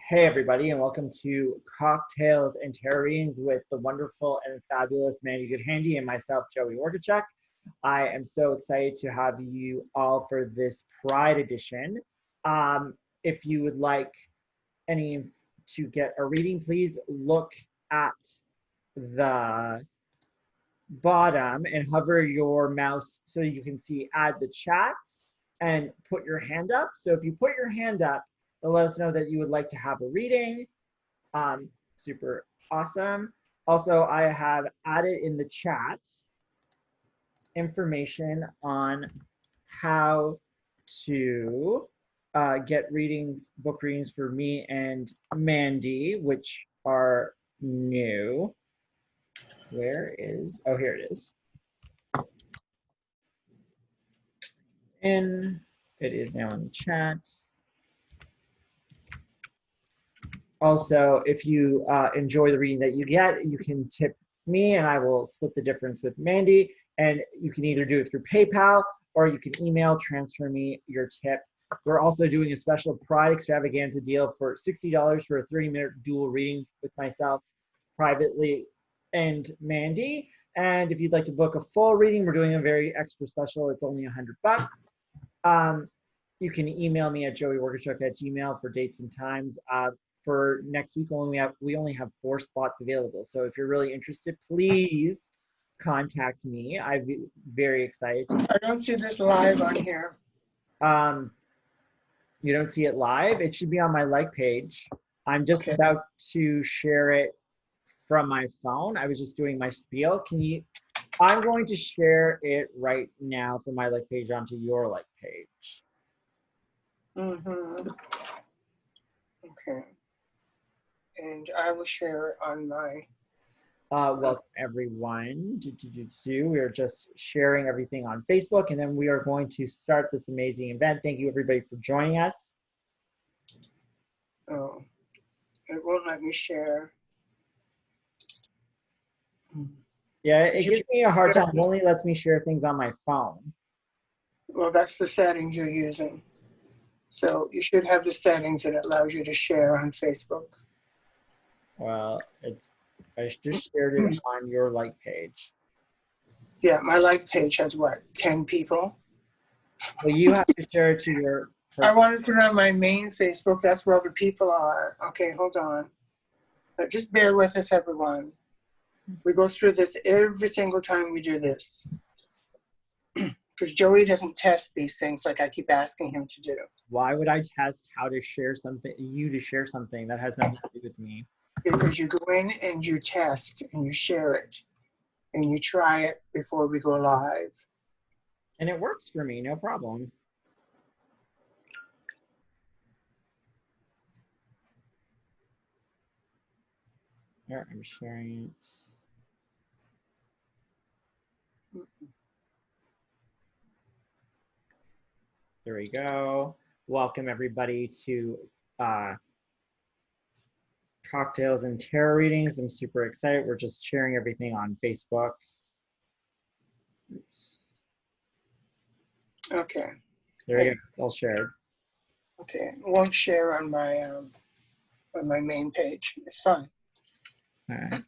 Hey everybody, and welcome to Cocktails and Tarot Readings with the wonderful and fabulous Mandy Goodhandy and myself, Joey Wargachuk. I am so excited to have you all for this Pride edition. If you would like any to get a reading, please look at the bottom and hover your mouse so you can see add the chat and put your hand up. So if you put your hand up, it'll let us know that you would like to have a reading. Super awesome. Also, I have added in the chat information on how to get readings, book readings for me and Mandy, which are new. Where is, oh, here it is. And it is now in the chat. Also, if you enjoy the reading that you get, you can tip me and I will split the difference with Mandy. And you can either do it through PayPal or you can email, transfer me your tip. We're also doing a special Pride extravaganza deal for $60 for a 30-minute dual reading with myself privately and Mandy. And if you'd like to book a full reading, we're doing a very extra special. It's only $100. You can email me at joeywargachuk@gmail for dates and times. For next week, we only have 4 spots available. So if you're really interested, please contact me. I'd be very excited to. I don't see this live on here. You don't see it live? It should be on my like page. I'm just about to share it from my phone. I was just doing my spiel. I'm going to share it right now from my like page onto your like page. Mm-hmm. Okay. And I will share it on my... Welcome everyone. We are just sharing everything on Facebook, and then we are going to start this amazing event. Thank you everybody for joining us. Oh, it won't let me share. Yeah, it gives me a hard time. It only lets me share things on my phone. Well, that's the settings you're using. So you should have the settings that allows you to share on Facebook. Well, I just shared it on your like page. Yeah, my like page has what, 10 people? Well, you have to share it to your person. I want to put it on my main Facebook. That's where all the people are. Okay, hold on. Just bear with us, everyone. We go through this every single time we do this. Because Joey doesn't test these things like I keep asking him to do. Why would I test how to share something, you to share something that has nothing to do with me? Because you go in and you test and you share it and you try it before we go live. And it works for me, no problem. Here, I'm sharing it. There we go. Welcome everybody to Cocktails and Tarot Readings. I'm super excited. We're just sharing everything on Facebook. Oops. Okay. There you go. It's all shared. Okay. It won't share on my main page. It's fine. All right.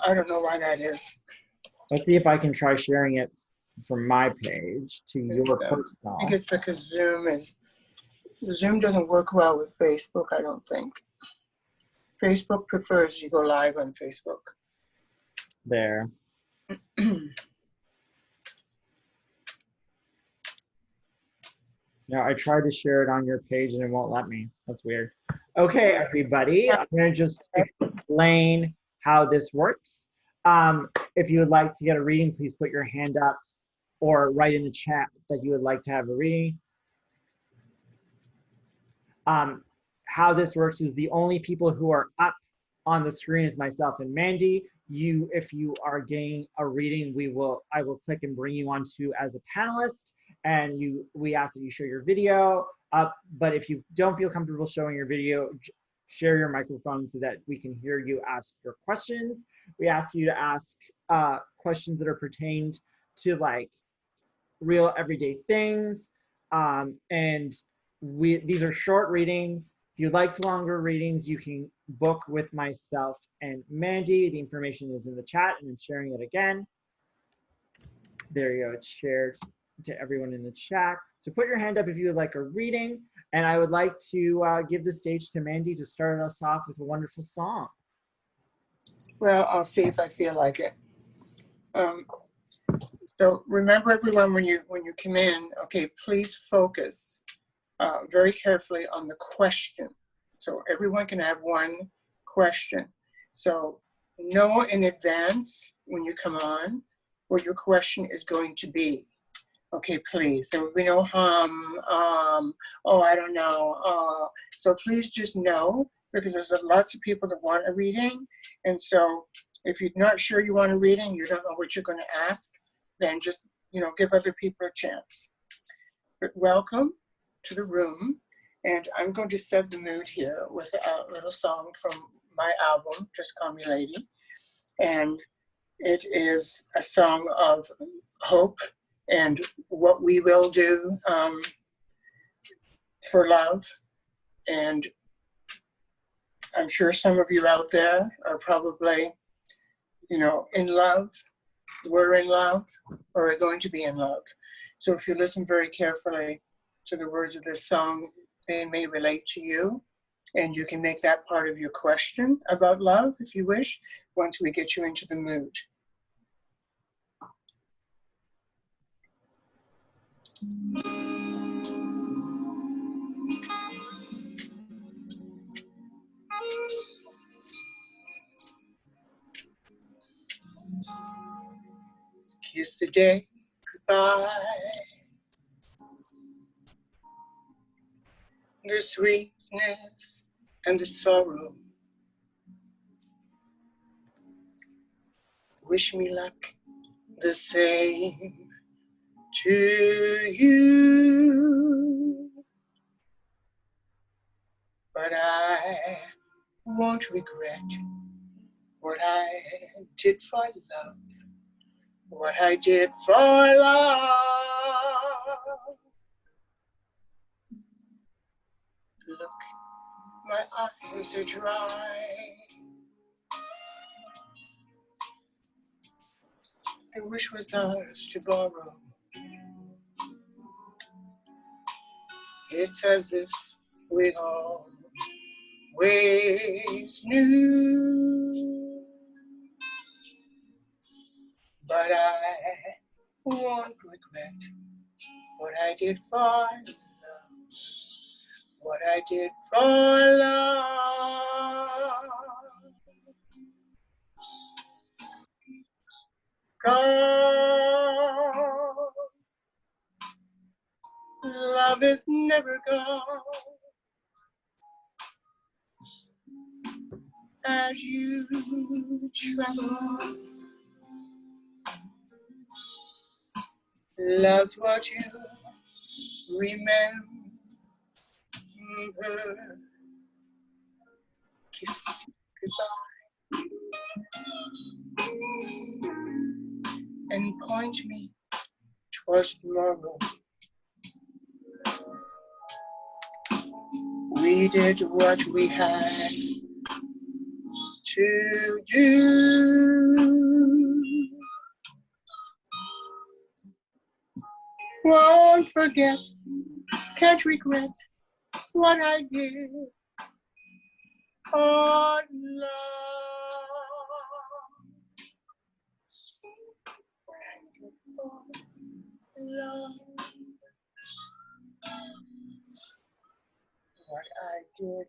I don't know why that is. Let's see if I can try sharing it from my page to your personal. I think it's because Zoom doesn't work well with Facebook, I don't think. Facebook prefers you go live on Facebook. There. Now I tried to share it on your page and it won't let me. That's weird. Okay, everybody, I'm going to just explain how this works. If you would like to get a reading, please put your hand up or write in the chat that you would like to have a reading. How this works is the only people who are up on the screen is myself and Mandy. If you are getting a reading, I will click and bring you onto as a panelist, and we ask that you show your video up. But if you don't feel comfortable showing your video, share your microphone so that we can hear you ask your questions. We ask you to ask questions that are pertained to like real everyday things, and these are short readings. If you'd like longer readings, you can book with myself and Mandy. The information is in the chat, and I'm sharing it again. There you go. It's shared to everyone in the chat. So put your hand up if you would like a reading. And I would like to give the stage to Mandy to start us off with a wonderful song. Well, I'll see if I feel like it. So remember, everyone, when you come in, okay, please focus very carefully on the question. So everyone can have one question. So know in advance when you come on what your question is going to be. Okay, please. So we know oh, I don't know. So please just know, because there's lots of people that want a reading. And so if you're not sure you want a reading, you don't know what you're going to ask, then just, give other people a chance. But welcome to the room. And I'm going to set the mood here with a little song from my album, Just Call Me Lady. And it is a song of hope and what we will do for love. And I'm sure some of you out there are probably, in love, were in love, or are going to be in love. So if you listen very carefully to the words of this song, they may relate to you, and you can make that part of your question about love, if you wish, once we get you into the mood. Kiss the day goodbye, the sweetness and the sorrow. Wish me luck the same to you, but I won't regret what I did for love, what I did for love. Look, my eyes are dry. The wish was ours to borrow. It's as if we always knew, but I won't regret what I did for love, what I did for love. Gone, love is never gone. As you travel, love's what you remember. Kiss goodbye and point me towards tomorrow. We did what we had to do. Won't forget, can't regret what I did for love. Love. What I did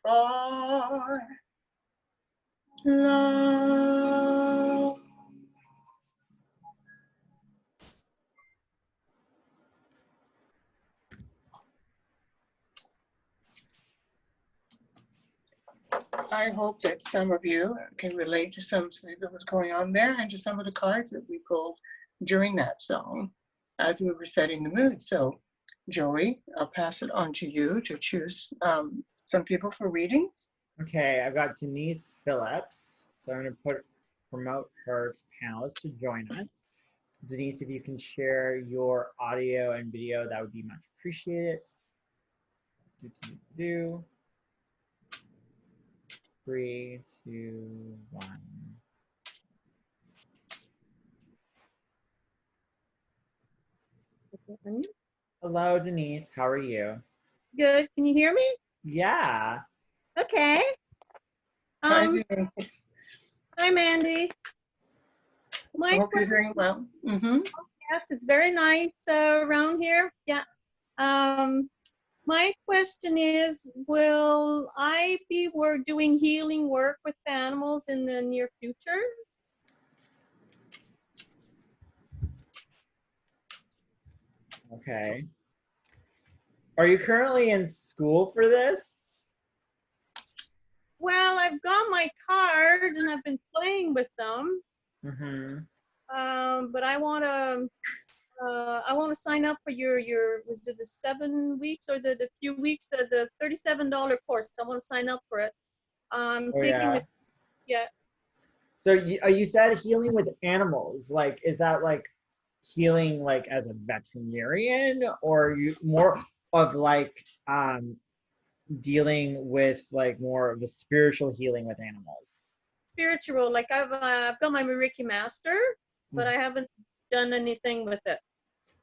for love. I hope that some of you can relate to something that was going on there and to some of the cards that we pulled during that song as we were setting the mood. So, Joey, I'll pass it on to you to choose some people for readings. Okay, I've got Denise Phillips. So I'm going to promote her to panelists to join us. Denise, if you can share your audio and video, that would be much appreciated. 3, 2, 1. Hello, Denise. How are you? Good. Can you hear me? Yeah. Okay. Hi, Um, Denise. hi, Mandy. I My hope you're question, doing well. Mm-hmm. yes, it's very nice around here. Yeah. Um, my question is, will I be doing healing work with animals in the near future? Okay. Are you currently in school for this? Well, I've got my cards and I've been playing with them. Mm-hmm. But I want to sign up for your was it the 7 weeks or the few weeks, the $37 course. I want to sign up for it. I'm Oh, taking yeah. the, yeah. So you said healing with animals. Like, is that like healing like as a veterinarian, or you more of like dealing with like more of a spiritual healing with animals? Spiritual. Like I've got my Reiki master, but I haven't done anything with it.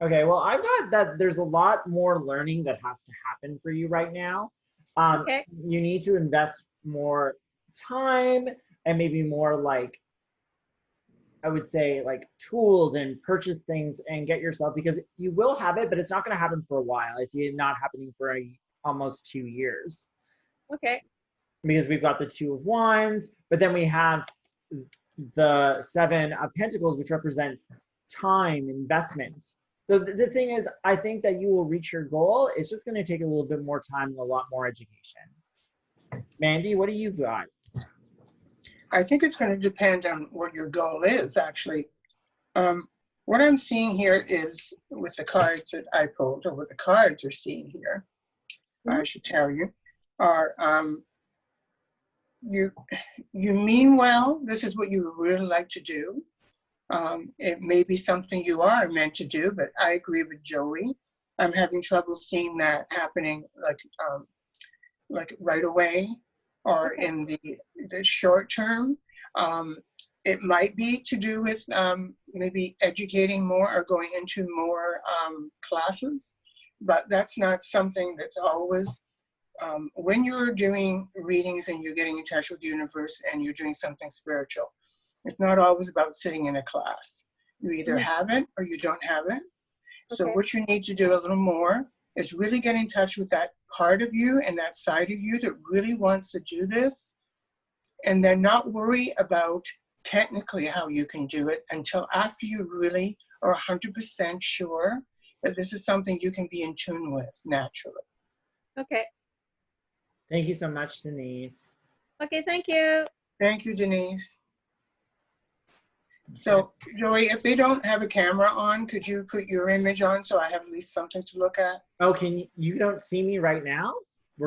Okay, well, I've got that there's a lot more learning that has to happen for you right now. Okay. You need to invest more time and maybe more like, I would say, like tools and purchase things and get yourself, because you will have it, but it's not going to happen for a while. I see it not happening for almost 2 years, Okay. because we've got the Two of Wands, but then we have the Seven of Pentacles, which represents time investment. So the thing is, I think that you will reach your goal. It's just going to take a little bit more time and a lot more education. Mandy, what do you got? I think it's going to depend on what your goal is, actually. What I'm seeing here is with the cards that I pulled, or what the cards are seeing here, I should tell you, are you mean well. This is what you would really like to do. It may be something you are meant to do, but I agree with Joey. I'm having trouble seeing that happening like right away or in the short term. It might be to do with maybe educating more or going into more classes, but that's not something that's always, when you're doing readings and you're getting in touch with the universe and you're doing something spiritual, it's not always about sitting in a class. You either have it or you don't have it. So Okay. what you need to do a little more is really get in touch with that part of you and that side of you that really wants to do this, and then not worry about technically how you can do it until after you really are 100% sure that this is something you can be in tune with naturally. Okay. Thank you so much, Denise. Okay. Thank you. Thank you, Denise. So, Joey, if they don't have a camera on, could you put your image on so I have at least something to look at? Oh, you don't see me right now?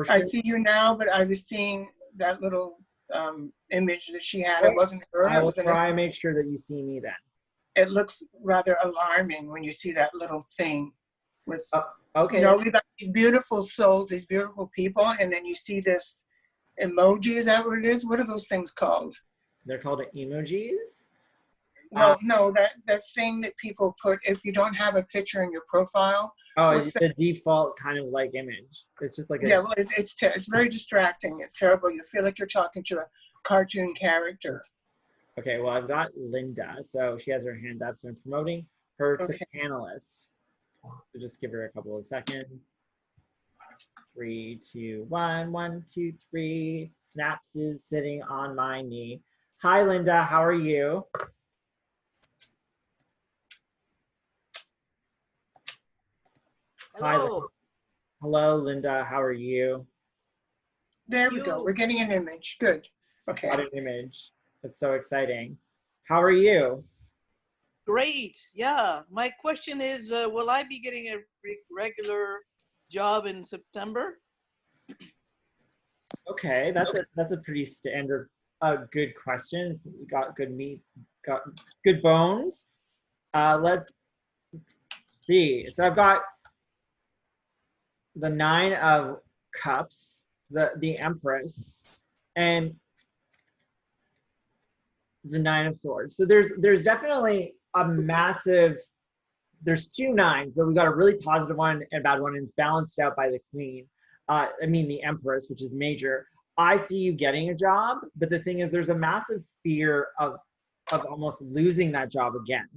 I see you now, but I was seeing that little image that she had. It wasn't her. I It will was try and make sure that you see me then. it looks rather alarming when you see that little thing with, Okay. you know, we got these beautiful souls, these beautiful people, and then you see this emoji. Is that what it is? What are those things called? They're called emojis. No, that thing that people put if you don't have a picture in your profile. Oh, What's it's that? the default kind of like image. It's just like Yeah, well, it's very distracting. It's terrible. You feel like you're talking to a cartoon character. Okay, well, I've got Linda, so she has her hand up, so I'm promoting her to Okay. panelist. So just give her a couple of seconds. 3, 2, 1, 1, 2, 3. Snaps is sitting on my knee. Hi, Linda. How are you? Hello. Hi. Hello, Linda. How are you? There we go. We're getting an image. Good. Okay. Got an image. That's so exciting. How are you? Great. Yeah. My question is, will I be getting a regular job in September? Okay, that's a pretty standard, good question. It's got good meat, got good bones. Let's see. So I've got the Nine of Cups, the Empress, and the Nine of Swords. So there's definitely a massive, there's two nines, but we got a really positive one and a bad one, and it's balanced out by the Queen. I mean the Empress, which is major. I see you getting a job, but the thing is there's a massive fear of almost losing that job again,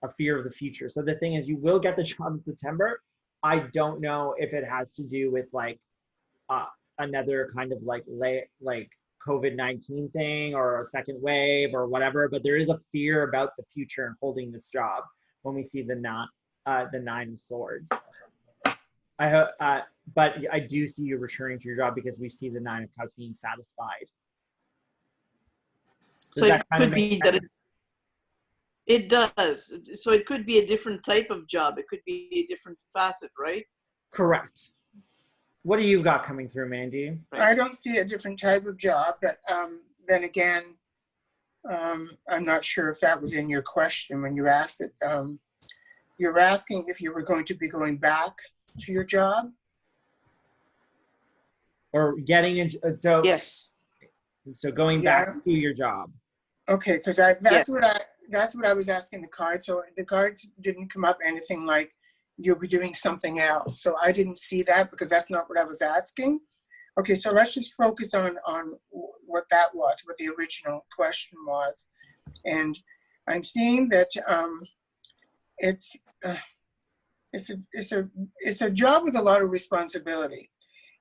a fear of the future. So the thing is you will get the job in September. I don't know if it has to do with like another kind of like COVID-19 thing or a second wave or whatever, but there is a fear about the future and holding this job when we see the Nine of Swords. I hope, but I do see you returning to your job because we see the Nine of Cups being satisfied. So it could be that it does. So it could be a different type of job. It could be a different facet, right? Correct. What do you got coming through, Mandy? I don't see a different type of job, but then again, I'm not sure if that was in your question when you asked it. You're asking if you were going to be going back to your job? Or getting into, so yes. So going back to your job. Okay, because that's what I was asking the cards. So the cards didn't come up anything like you'll be doing something else. So I didn't see that because that's not what I was asking. Okay, so let's just focus on what that was, what the original question was. And I'm seeing that it's a job with a lot of responsibility.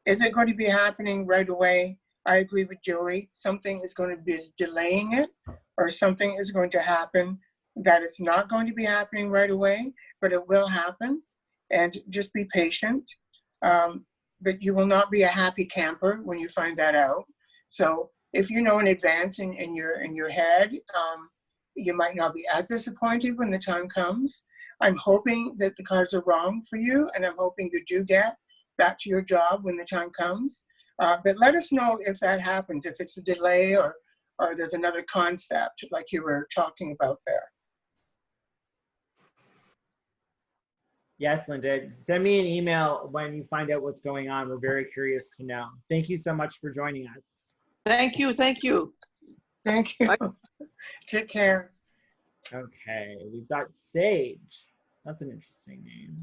Is it going to be happening right away? I agree with Joey. Something is going to be delaying it, or something is going to happen that it's not going to be happening right away, but it will happen. And just be patient. But you will not be a happy camper when you find that out. So if you know in advance in your head, you might not be as disappointed when the time comes. I'm hoping that the cards are wrong for you, and I'm hoping you do get back to your job when the time comes. But let us know if that happens, if it's a delay or there's another concept like you were talking about there. Yes, Linda. Send me an email when you find out what's going on. We're very curious to know. Thank you so much for joining us. Thank you. Thank you. Thank you. Take care. Okay, we've got Sage. That's an interesting name.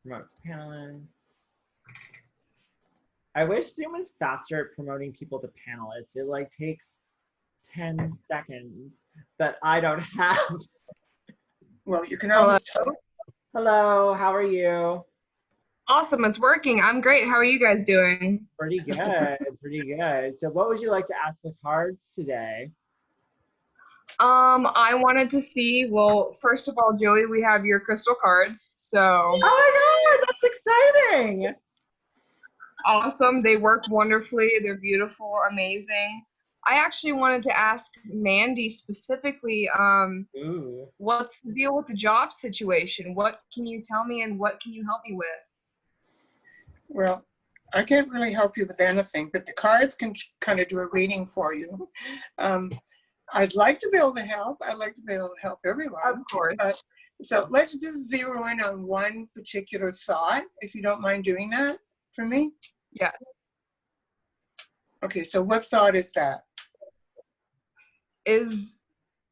Promote panelists. I wish Zoom was faster at promoting people to panelists. It like takes 10 seconds that I don't have. Well, you can always Hello. Hello, how are you? Awesome, it's working. I'm great. How are you guys doing? Pretty good, pretty good. So what would you like to ask the cards today? I wanted to see, well, first of all, Joey, we have your crystal cards. So Oh my God, that's exciting. Awesome. They work wonderfully. They're beautiful, amazing. I actually wanted to ask Mandy specifically, Ooh. what's the deal with the job situation? What can you tell me and what can you help me with? Well, I can't really help you with anything, but the cards can kind of do a reading for you. I'd like to be able to help. I'd like to be able to help everyone. Of course. So let's just zero in on one particular thought, if you don't mind doing that for me. Yes. Okay, so what thought is that?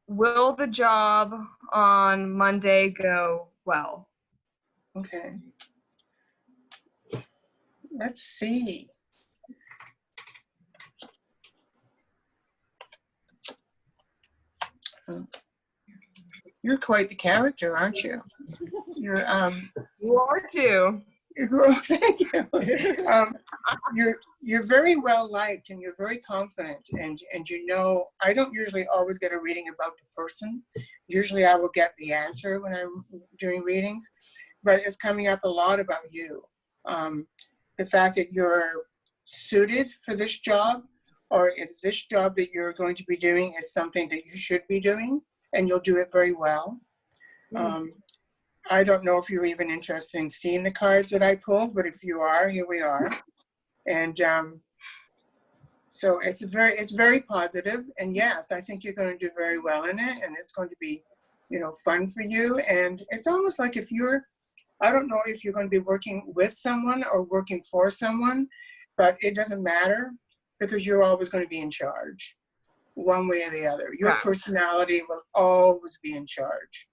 Will the job on Monday go well? Okay. Let's see. You're quite the character, aren't you? You're You are too. thank you. You're very well liked and you're very confident, and you know, I don't usually always get a reading about the person. Usually I will get the answer when I'm doing readings, but it's coming up a lot about you. The fact that you're suited for this job, or if this job that you're going to be doing is something that you should be doing, and you'll do it very well. I don't know if you're even interested in seeing the cards that I pulled, but if you are, here we are. And so it's very positive. And yes, I think you're going to do very well in it, and it's going to be, you know, fun for you. And it's almost like if I don't know if you're going to be working with someone or working for someone, but it doesn't matter because you're always going to be in charge. one way or the other. Your Right. personality will always be in charge.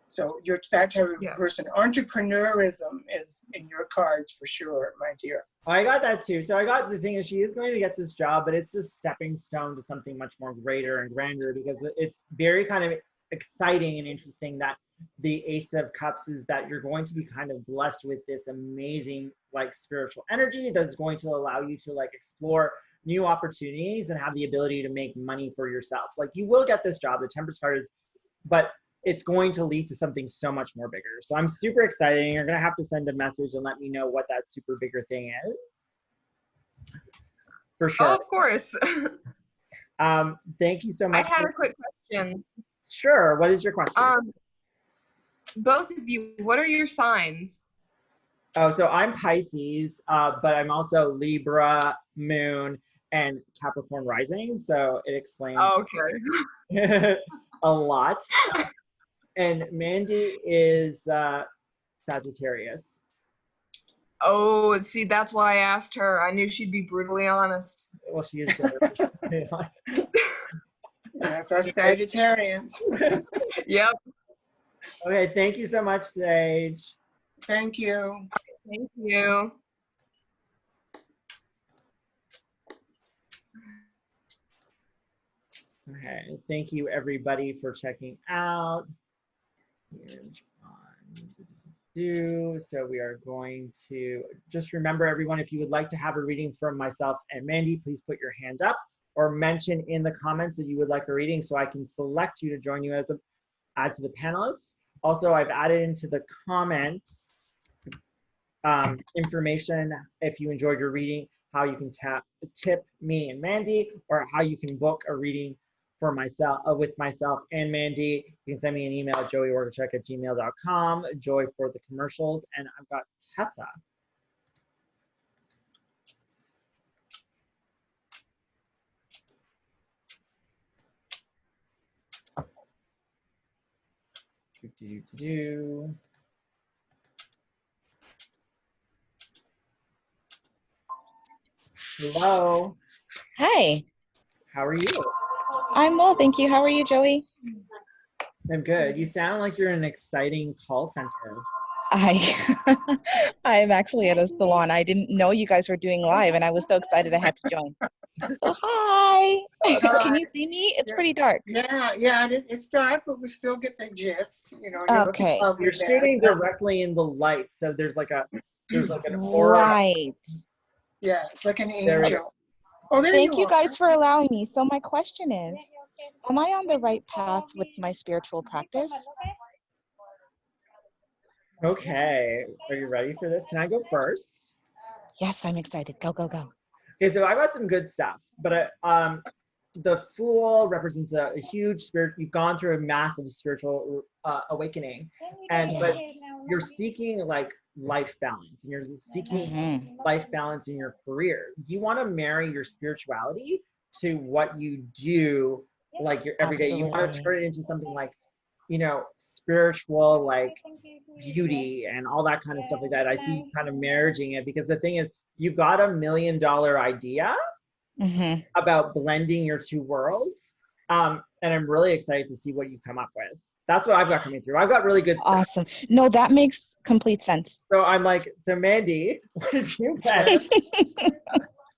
So you're that type of Yeah. person. Entrepreneurism is in your cards for sure, my dear. I got that too. So I got the thing is she is going to get this job, but it's a stepping stone to something much more greater and grander because it's very kind of exciting and interesting that the Ace of Cups is that you're going to be kind of blessed with this amazing like spiritual energy that's going to allow you to like explore new opportunities and have the ability to make money for yourself. Like you will get this job, the Temperance card is, but it's going to lead to something so much more bigger. So I'm super excited. You're going to have to send a message and let me know what that super bigger thing is. For sure. Oh, of course. Thank you so I much. had a quick question. Sure. What is your question? Both of you, what are your signs? Oh, so I'm Pisces, but I'm also Libra, Moon, and Capricorn rising. So it explains Okay. a lot. And Mandy is Sagittarius. Oh, see, that's why I asked her. I knew she'd be brutally honest. Well, she is. Yes, us Sagittarians. Yep. Okay, thank you so much, Sage. Thank you. Thank you. Okay, thank you everybody for checking out. Here's so we are going to just remember everyone, if you would like to have a reading from myself and Mandy, please put your hand up or mention in the comments that you would like a reading so I can select you to join you as add to the panelists. Also, I've added into the comments information if you enjoyed your reading, how you can tip me and Mandy, or how you can book a reading for myself with myself and Mandy. You can send me an email at joeywargachuk@gmail.com, Joy for the commercials, and I've got Tessa. Hello. Hi. How are you? I'm well, thank you. How are you, Joey? I'm good. You sound like you're in an exciting call center. I'm actually at a salon. I didn't know you guys were doing live, and I was so excited I had to join. So hi. Can you see me? It's pretty dark. Yeah, it's dark, but we still get the gist. You know, Okay. You're shooting directly in the light, so there's like an aura. Right. Yeah, it's like an angel. Oh, there Thank you you guys for allowing me. So my question is, am I on the right path with my spiritual practice? Okay. Are you ready for this? Can I go first? Yes, I'm excited. Go, go, go. Okay, so I got some good stuff, but the Fool represents a huge spirit. You've gone through a massive spiritual awakening, but you're seeking like life balance, and you're seeking life balance in your career. You want to marry your spirituality to what you do, like your everyday. You want to turn it into something like, you know, spiritual, like beauty and all that kind of stuff like that. I see you kind of merging it, because the thing is, you've got $1 million idea about blending your two worlds. And I'm really excited to see what you come up with. That's what I've got coming through. I've got really good stuff. Awesome. No, that makes complete sense. So I'm like, so Mandy, what did you get?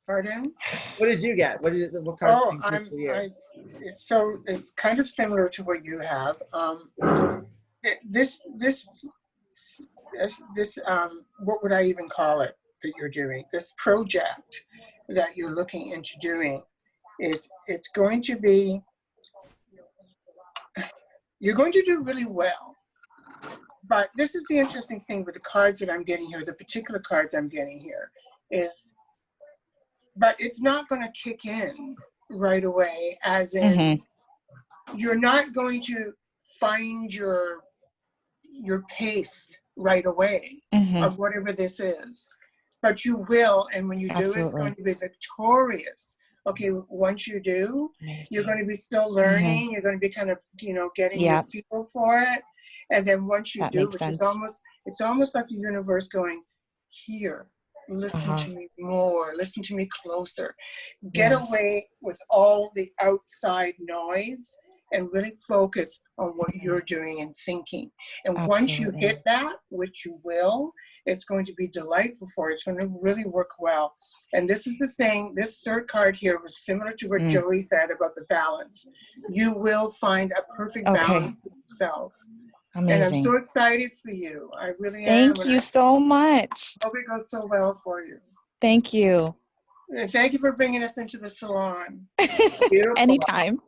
Pardon? What did you get? What card? Oh, it's kind of similar to what you have. This what would I even call it that you're doing? This project that you're looking into doing it's going to be, you're going to do really well. But this is the interesting thing with the cards that I'm getting here, the particular cards I'm getting here, is, but it's not going to kick in right away, as in you're not going to find your pace right away of whatever this is. But you will, and when you do it, it's going to be victorious. Okay, once you do, you're going to be still learning. You're going to be kind of, getting your feel for it. And then once you do, which is almost, it's almost like the universe going, here, Listen Uh-huh. to me more. Listen to me closer. Get Yes. away with all the outside noise and really focus on what you're doing and thinking. And once you Absolutely. hit that, which you will, it's going to be delightful for you. It's going to really work well. And this is the thing, this third card here was similar to what Joey said about the balance. You will find a perfect Okay. balance for yourself. And I'm Amazing. so excited for you. I really am. Thank And you I so much. hope it goes so well for you. Thank you. And thank you for bringing us into the salon. Beautiful. Anytime.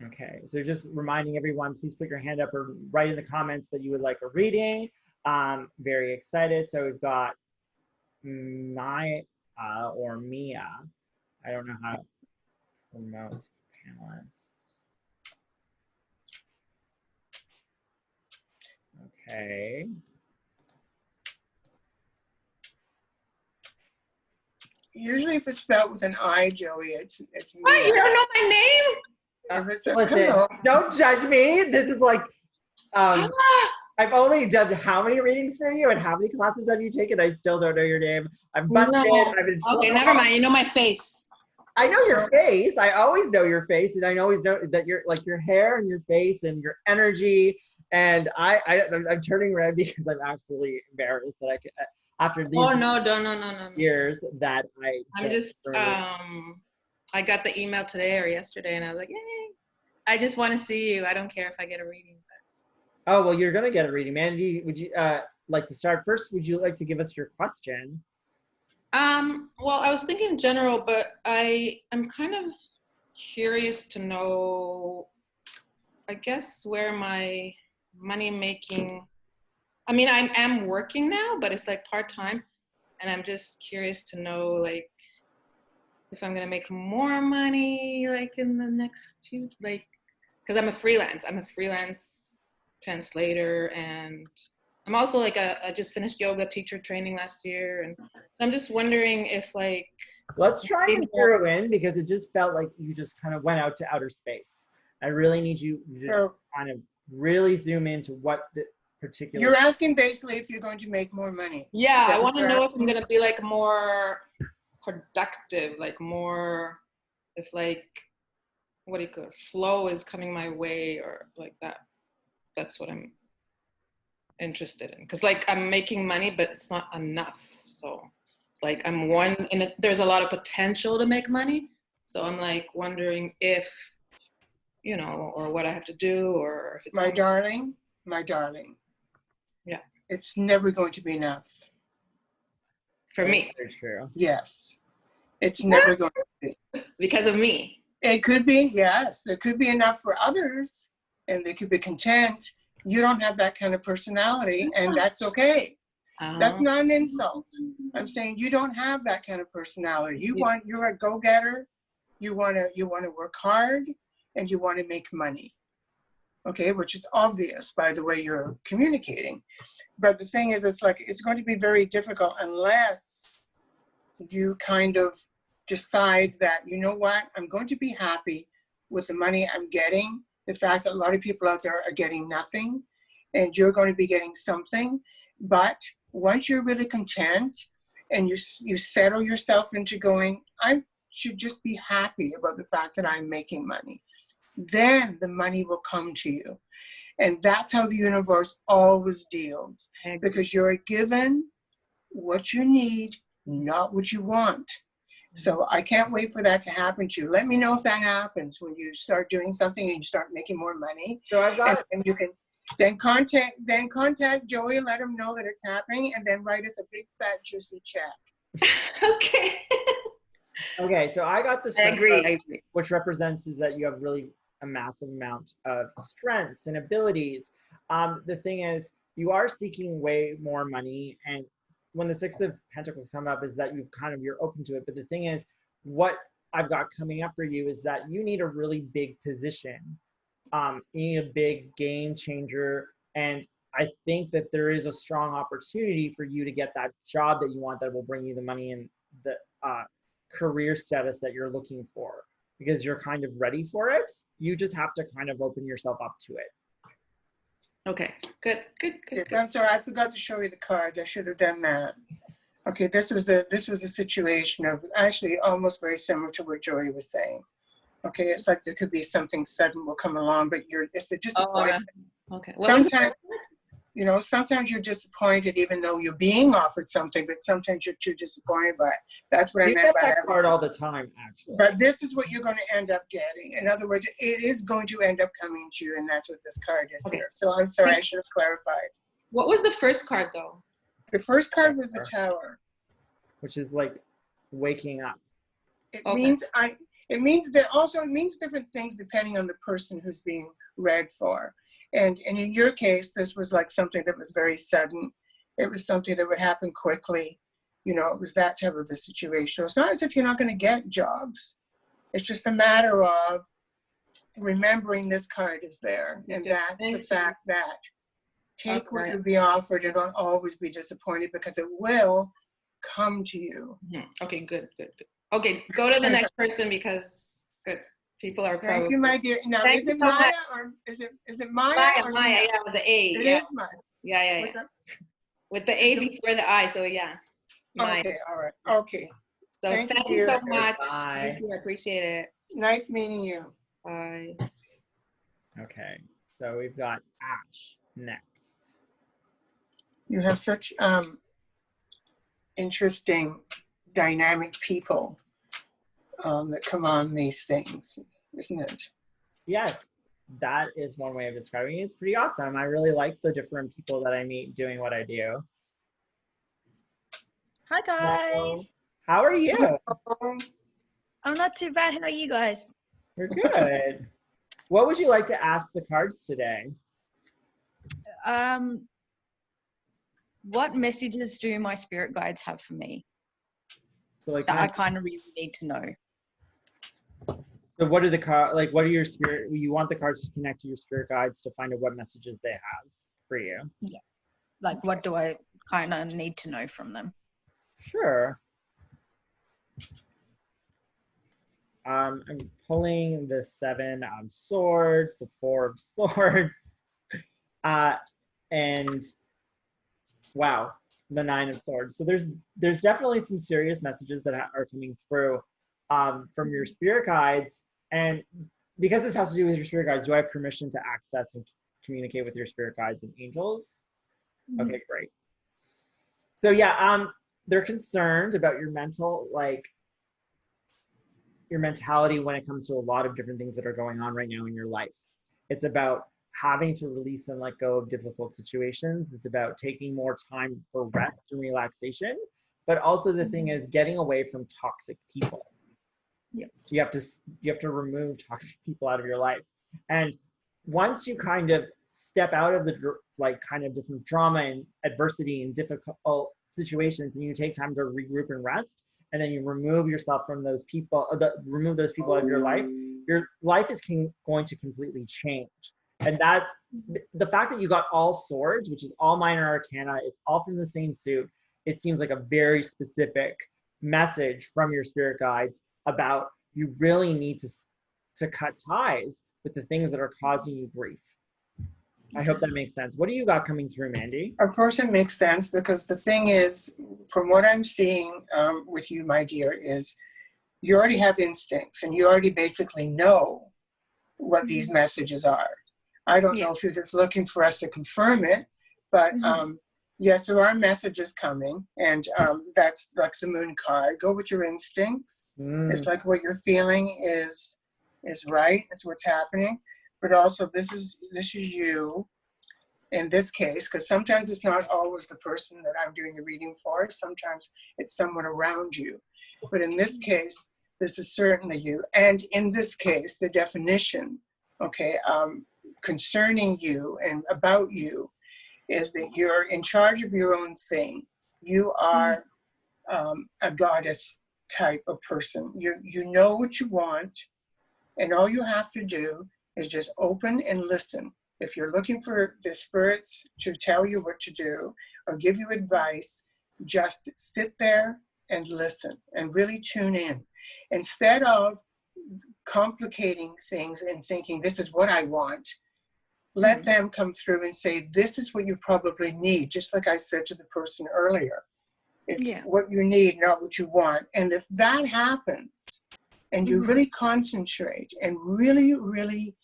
Okay, so just reminding everyone, please put your hand up or write in the comments that you would like a reading. Very excited. So we've got Maya or Mia. I don't know how to promote panelists. Okay. Usually if it's spelled with an I, Joey, it's What? Mia. You don't know my name? If it's a, Listen, hello. don't judge me. This is like, Ah, I've only done how many readings for you and how many classes have you taken? I still don't know your name. I'm busted. no. I've been Okay, never mind. You know my face. I know your face. I always know your face, and I always know that you're like your hair and your face and your energy. And I'm turning red because I'm absolutely embarrassed that I could, after these Oh no, no. years that I'm just I got the email today or yesterday, and I was like, yay! I just want to see you. I don't care if I get a reading. Oh well, you're gonna get a reading, Mandy. Would you like to start first? Would you like to give us your question? Well, I was thinking general, but I'm kind of curious to know, I guess, where my money making. I mean, I am working now, but it's like part-time, and I'm just curious to know, like, if I'm gonna make more money, like in the next few, like, because I'm a freelance translator, and I'm also like I just finished yoga teacher training last year, and so I'm just wondering if like. Let's try and zero in because it just felt like you just kind of went out to outer space. I really need you to kind of really zoom into what the particular. You're asking basically if you're going to make more money. Yeah, I want to know if I'm gonna be like more productive, like more, if like, what do you call it, flow is coming my way or like that. That's what I'm interested in, because like I'm making money, but it's not enough. So it's like I'm one, and there's a lot of potential to make money. So I'm like wondering if, you know, or what I have to do, or if it's my darling. Yeah. It's never going to be enough. For me. Very true. Yes. It's never going to be. Because of me. It could be, yes. It could be enough for others, and they could be content. You don't have that kind of personality, and that's okay. That's not an insult. I'm saying you don't have that kind of personality. You're a go-getter. You want to work hard, and you want to make money. Okay, which is obvious by the way you're communicating. But the thing is, it's going to be very difficult unless you kind of decide that, you know what, I'm going to be happy with the money I'm getting. The fact that a lot of people out there are getting nothing, and you're going to be getting something. But once you're really content and you settle yourself into going, I should just be happy about the fact that I'm making money, then the money will come to you. And that's how the universe always deals, because you're given what you need, not what you want. So I can't wait for that to happen to you. Let me know if that happens when you start doing something and you start making more money. So I've got, and you can then contact Joey and let him know that it's happening, and then write us a big fat juicy check. Okay. okay, so I got the I agree. which represents is that you have really a massive amount of strengths and abilities. The thing is, you are seeking way more money, and when the Six of Pentacles come up is that you're open to it. But the thing is, what I've got coming up for you is that you need a really big position. You need a big game changer. And I think that there is a strong opportunity for you to get that job that you want that will bring you the money and the career status that you're looking for, because you're kind of ready for it. You just have to kind of open yourself up to it. Okay, good, good, good, Yes, good. I'm sorry, I forgot to show you the cards. I should have done that. Okay, this was a situation of actually almost very similar to what Joey was saying. Okay, it's like there could be something sudden will come along, but it's a disappointment. Okay. What was the Sometimes, you know, sometimes you're disappointed even though you're being offered something, but sometimes you're too disappointed by it. That's what I You meant get by that that. card all the time, actually. But this is what you're going to end up getting. In other words, it is going to end up coming to you, and that's what this card is Okay. here. So I'm sorry, I should have clarified. What was the first card though? The first card was the Tower. Which is like waking up. It Okay. means it means that also it means different things depending on the person who's being read for. And in your case, this was like something that was very sudden. It was something that would happen quickly. You know, it was that type of a situation. It's not as if you're not going to get jobs. It's just a matter of remembering this card is there. And that's the fact that take what you'll be offered and don't always be disappointed because it will come to you. Okay, good, good, good. Okay, go to the next person because good. People are probably. Thank you, my dear. Now, Thank is it you so Maya much. or is it Maya? Maya, or Maya, yeah, with the A. It yeah. is Maya. Yeah, yeah, What's yeah. that? With the A before the I, so yeah. Maya. Okay, all right. Okay. So Thank thank you, you so dear. much. Bye. Thank you, I appreciate it. Nice meeting you. Bye. Okay, so we've got Ash next. You have such interesting, dynamic people that come on these things, isn't it? Yes, that is one way of describing it. It's pretty awesome. I really like the different people that I meet doing what I do. Hi Hello. guys. How are you? I'm not too bad. How are you guys? We're good. What would you like to ask the cards today? What messages do my spirit guides have for me So like, that I kind of really need to know? so what are the cards, like what are your spirit, you want the cards to connect to your spirit guides to find out what messages they have for you? Yeah. Like what do I kind of need to know from them? Sure. I'm pulling the 7 of Swords, the 4 of Swords, and wow, the 9 of Swords. So there's definitely some serious messages that are coming through from your spirit guides. And because this has to do with your spirit guides, do I have permission to access and communicate with your spirit guides and angels? Mm-hmm. Okay, great. So yeah, they're concerned about your your mentality when it comes to a lot of different things that are going on right now in your life. It's about having to release and let go of difficult situations. It's about taking more time for rest and relaxation. But also the thing is getting away from toxic people. Yeah. You have to remove toxic people out of your life. And once you kind of step out of the kind of different drama and adversity and difficult situations, and you take time to regroup and rest, and then you remove yourself from those people, remove those people out of your life is going to completely change. And that the fact that you got all swords, which is all minor arcana, it's all from the same suit, it seems like a very specific message from your spirit guides about you really need to cut ties with the things that are causing you grief. I hope that makes sense. What do you got coming through, Mandy? Of course it makes sense, because the thing is, from what I'm seeing with you, my dear, is you already have instincts and you already basically know what these messages are. I don't know if you're just looking for us to confirm it, but yes, there are messages coming, and that's like the moon card. Go with your instincts. It's like what you're feeling is right. It's what's happening. But also this is you in this case, because sometimes it's not always the person that I'm doing the reading for. Sometimes it's someone around you. But in this case, this is certainly you. And in this case, the definition, concerning you and about you is that you're in charge of your own thing. You are a goddess type of person. You know what you want, and all you have to do is just open and listen. If you're looking for the spirits to tell you what to do or give you advice, just sit there and listen and really tune in. Instead of complicating things and thinking, this is what I want, let them come through and say, this is what you probably need. Just like I said to the person earlier, it's what you need, not what you want. And if that happens, and you really concentrate and really, really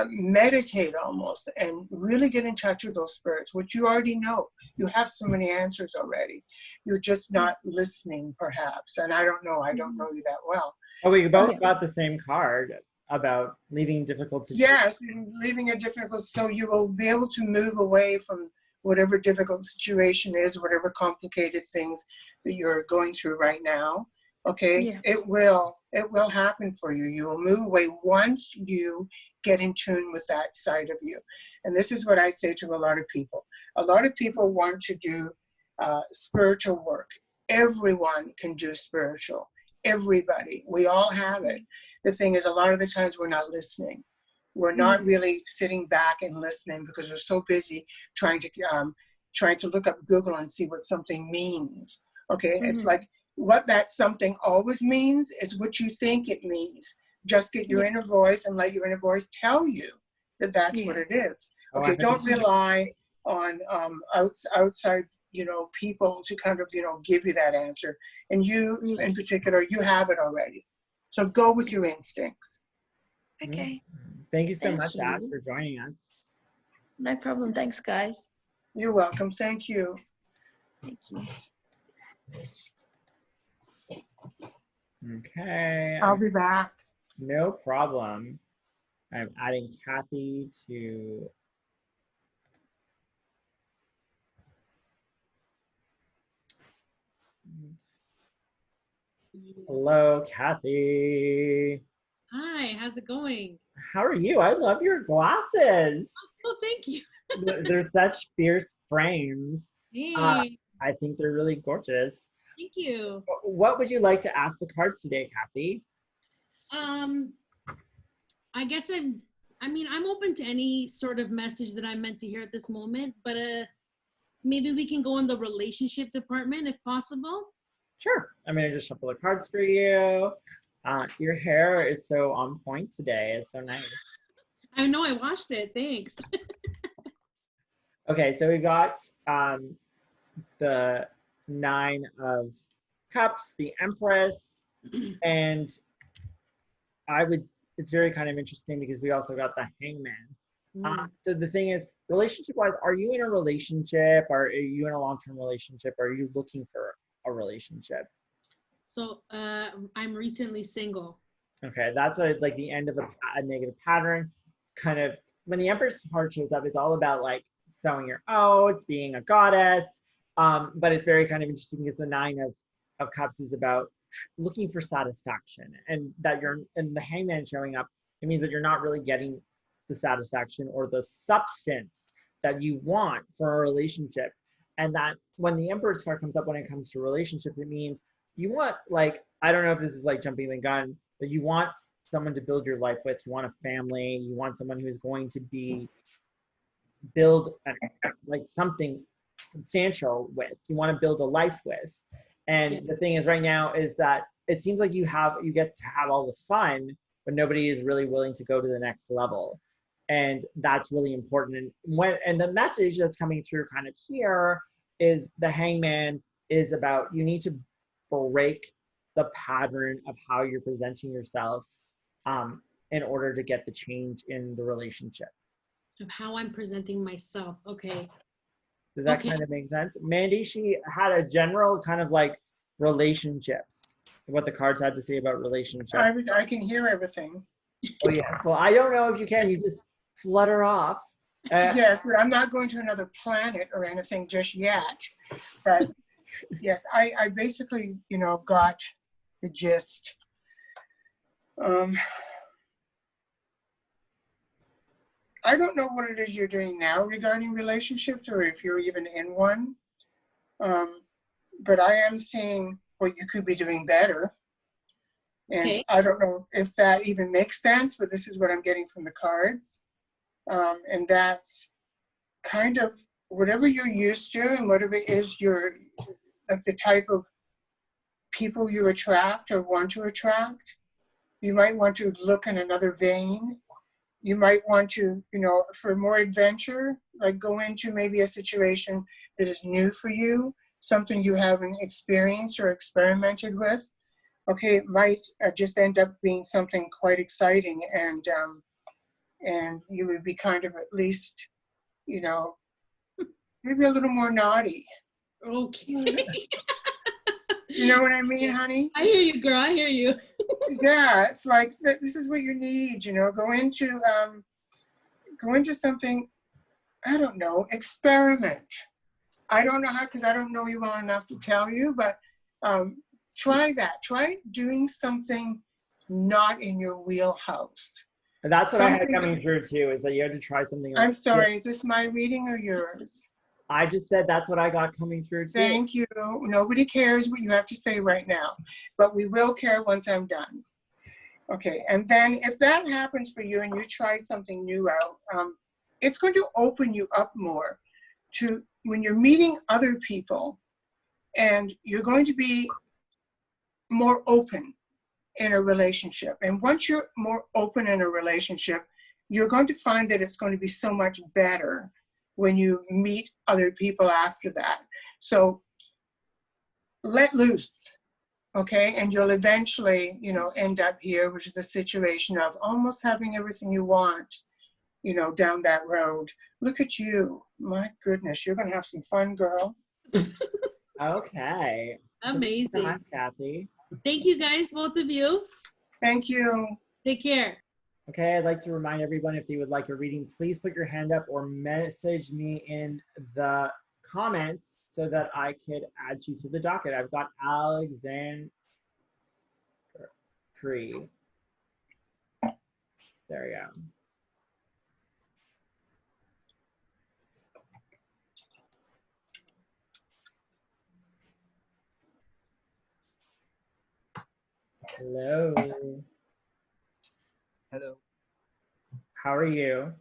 meditate almost, and really get in touch with those spirits, which you already know. You have so many answers already. You're just not listening, perhaps. And I don't know. I don't know you that well. Oh, we both got the same card about leaving difficult situations. Yes, leaving a difficult, so you will be able to move away from whatever difficult situation is, whatever complicated things that you're going through right now. Okay, it will happen for you. You will move away once you get in tune with that side of you. And this is what I say to a lot of people. A lot of people want to do spiritual work. Everyone can do spiritual. Everybody. We all have it. The thing is, a lot of the times we're not listening. We're not really sitting back and listening because we're so busy trying to look up Google and see what something means. Okay, it's like, what that something always means is what you think it means. Just get your inner voice and let your inner voice tell you that that's what it is. Okay, don't rely on outside, people to kind of, give you that answer. And you, in particular, you have it already. So go with your instincts. Okay. Thank you so much, Ash, for joining us. No problem. Thanks, guys. You're welcome. Thank you. Thank you. Okay. I'll be back. No problem. I'm adding Kathy to. Hello, Kathy. Hi, how's it going? How are you? I love your glasses. Oh, thank you. They're such fierce frames. Hey, I think they're really gorgeous. thank you. What would you like to ask the cards today, Kathy? I guess I'm open to any sort of message that I'm meant to hear at this moment, but maybe we can go in the relationship department if possible. Sure. I'm going to just shuffle the cards for you. Your hair is so on point today. It's so nice. I know, I washed it. Thanks. Okay, so we got the 9 of Cups, the Empress, and it's very kind of interesting because we also got the Hangman. So the thing is, relationship-wise, are you in a relationship? Are you in a long-term relationship? Are you looking for a relationship? So I'm recently single. Okay, that's what, like the end of a negative pattern. Kind of when the Empress card shows up, it's all about like sowing your oats, being a goddess. But it's very kind of interesting because the 9 of Cups is about looking for satisfaction, and the Hangman showing up, it means that you're not really getting the satisfaction or the substance that you want for a relationship. And that when the Emperor's card comes up, when it comes to relationships, it means you want, like, I don't know if this is like jumping the gun, but you want someone to build your life with. You want a family. You want someone who is going to build like something substantial with. You want to build a life with. And the thing is right now is that it seems like you get to have all the fun, but nobody is really willing to go to the next level. And that's really important. And the message that's coming through kind of here is the Hangman is about, you need to break the pattern of how you're presenting yourself in order to get the change in the relationship. Of how I'm presenting myself. Okay. Does that kind of make sense? Mandy, she had a general kind of like relationships, what the cards had to say about relationships. I can hear everything. Oh, yes. Well, I don't know if you can. You just flutter off. Yes, but I'm not going to another planet or anything just yet. But yes, I basically, got the gist. I don't know what it is you're doing now regarding relationships, or if you're even in one. But I am seeing what you could be doing better. And I don't know if that even makes sense, but this is what I'm getting from the cards. And that's kind of whatever you're used to and whatever it is like the type of people you attract or want to attract. You might want to look in another vein. you might want to, for more adventure, like go into maybe a situation that is new for you, something you haven't experienced or experimented with. Okay, it might just end up being something quite exciting, and you would be kind of at least, maybe a little more naughty. Okay. You know what I mean, honey? I hear you, girl. I hear you. Yeah, it's like this is what you need. Go into something. I don't know. Experiment. I don't know how, because I don't know you well enough to tell you, but try that. Try doing something not in your wheelhouse. And that's what I had Something- coming through too, is that you had to try something. I'm sorry, is this my reading or yours? I just said that's what I got coming through too. Thank you. Nobody cares what you have to say right now, but we will care once I'm done. Okay, and then if that happens for you and you try something new out, it's going to open you up more to when you're meeting other people, and you're going to be more open in a relationship. And once you're more open in a relationship, you're going to find that it's going to be so much better when you meet other people after that. So let loose, okay? And you'll eventually, end up here, which is a situation of almost having everything you want, down that road. Look at you. My goodness, you're going to have some fun, girl. Okay. Amazing. Hi, Kathy. Thank you guys, both of you. Thank you. Take care. Okay, I'd like to remind everyone, if you would like a reading, please put your hand up or message me in the comments so that I could add you to the docket. I've got Alexandre. There we go. Hello. Hello, How are you?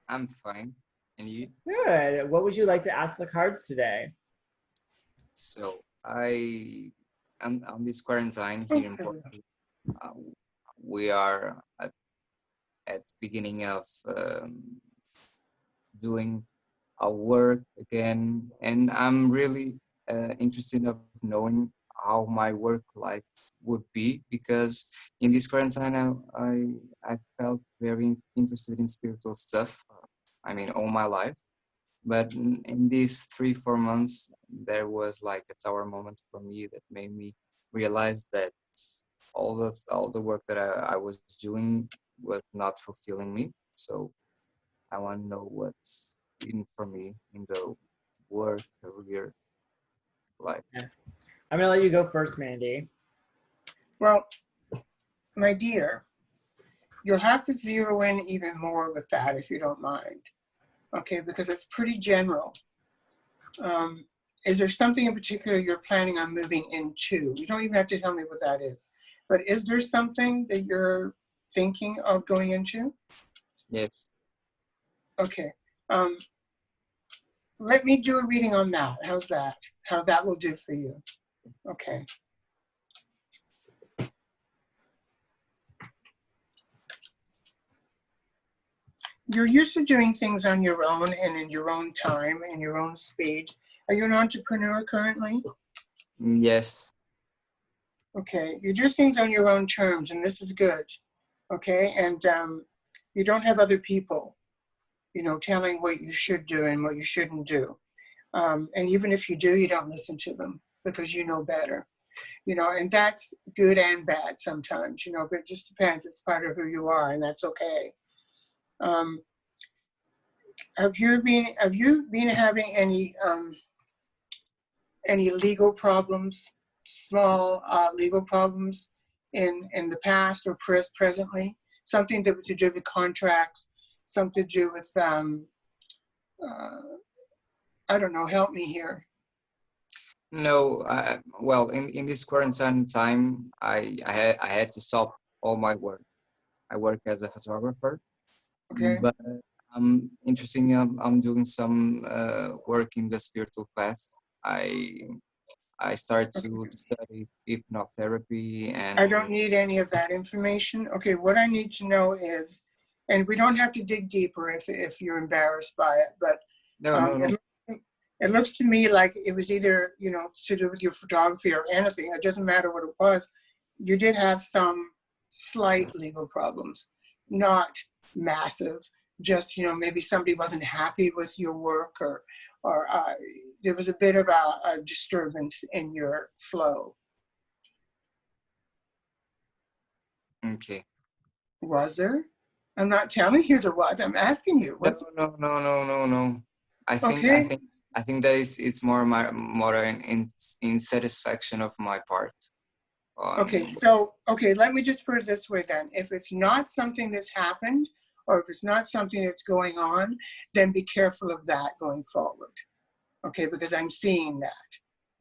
I'm fine. And you? Good. What would you like to ask the cards today? So I am on this quarantine here in Portugal. We are at the beginning of doing our work again, and I'm really interested of knowing how my work life would be, because in this quarantine I felt very interested in spiritual stuff. I mean, all my life. But in these 3-4 months, there was like a tower moment for me that made me realize that all the work that I was doing was not fulfilling me. So I want to know what's in for me in the work career life. Yeah. I'm gonna let you go first, Mandy. Well, my dear, you'll have to zero in even more with that if you don't mind. Okay, because it's pretty general. Is there something in particular you're planning on moving into? You don't even have to tell me what that is. But is there something that you're thinking of going into? Yes. Okay. Let me do a reading on that. How's that? How that will do for you. Okay. You're used to doing things on your own and in your own time and your own speed. Are you an entrepreneur currently? Yes. Okay, you do things on your own terms, and this is good. Okay, and you don't have other people, telling what you should do and what you shouldn't do. And even if you do, you don't listen to them because you know better. And that's good and bad sometimes, but it just depends. It's part of who you are, and that's okay. Have you been having any legal problems, small legal problems in the past or presently? Something to do with contracts, something to do with I don't know. Help me here. No. Well, in this quarantine time, I had to stop all my work. I work as a photographer. Okay. But I'm interested. I'm doing some work in the spiritual path. I started to study hypnotherapy, and I don't need any of that information. Okay, what I need to know is, And we don't have to dig deeper if you're embarrassed by it, but No. it looks to me like it was either, you know, to do with your photography or anything. It doesn't matter what it was. You did have some slight legal problems, not massive. Just, you know, maybe somebody wasn't happy with your work, or there was a bit of a disturbance in your flow. Okay. Was there? I'm not telling you there was. I'm asking you. Was No. I think okay. that it's more in satisfaction of my part. Okay, so, okay, let me just put it this way then. If it's not something that's happened, or if it's not something that's going on, then be careful of that going forward. Okay, because I'm seeing that.